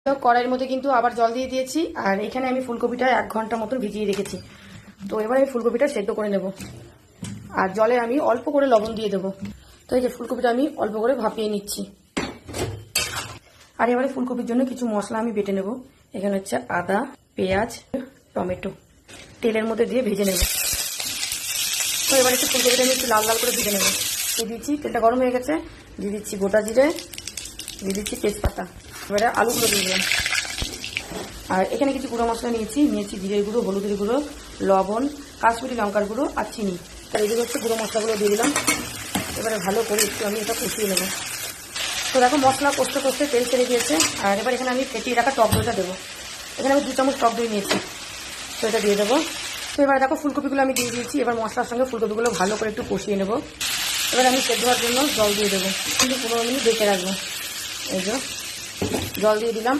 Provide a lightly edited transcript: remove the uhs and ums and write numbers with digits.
তো কড়াইয়ের মধ্যে কিন্তু আবার জল দিয়ে দিয়েছি। আর এখানে আমি ফুলকপিটা 1 ঘন্টা মতন ভিজিয়ে রেখেছি। তো এবার আমি ফুলকপিটা সেদ্ধ করে নেব। আর জলে আমি অল্প করে লবণ দিয়ে দেবো। তো এই যে ফুলকপিটা আমি অল্প করে ভাপিয়ে নিচ্ছি। আর এবারে ফুলকপির জন্য কিছু মশলা আমি বেটে নেব। এখানে হচ্ছে আদা, পেঁয়াজ, টমেটো তেলের মধ্যে দিয়ে ভেজে নেব। তো এবার একটু ফুলকপিটা আমি একটু লাল লাল করে ভেজে নেব। দিয়ে দিচ্ছি, তেলটা গরম হয়ে গেছে, দিয়ে দিচ্ছি গোটা জিরে, দিয়ে দিচ্ছি তেজপাতা। এবারে আলুগুলো দিয়ে দিলাম। আর এখানে কিছু গুঁড়ো মশলা নিয়েছি জিরের গুঁড়ো, হলুদের গুঁড়ো, লবণ, কাশ্মীরি লঙ্কার গুঁড়ো আর চিনি। তার এগুলো হচ্ছে গুঁড়ো মশলাগুলো দিয়ে দিলাম। এবারে ভালো করে একটু আমি এটা কষিয়ে নেব। তো দেখো মশলা কষতে কষতে তেল ছেড়ে দিয়েছে। আর এবার এখানে আমি ফেটিয়ে রাখা টক দইটা দেবো। এখানে আমি 2 চামচ টক দই নিয়েছি, তো এটা দিয়ে দেবো। তো এবার দেখো ফুলকপিগুলো আমি দিয়ে দিয়েছি। এবার মশলার সঙ্গে ফুলকপিগুলো ভালো করে একটু কষিয়ে নেব। এবার আমি সেদ্ধ হওয়ার জন্য জল দিয়ে দেবো, কিন্তু 15 মিনিট ঢেকে রাখবো। এই যে জল দিয়ে দিলাম।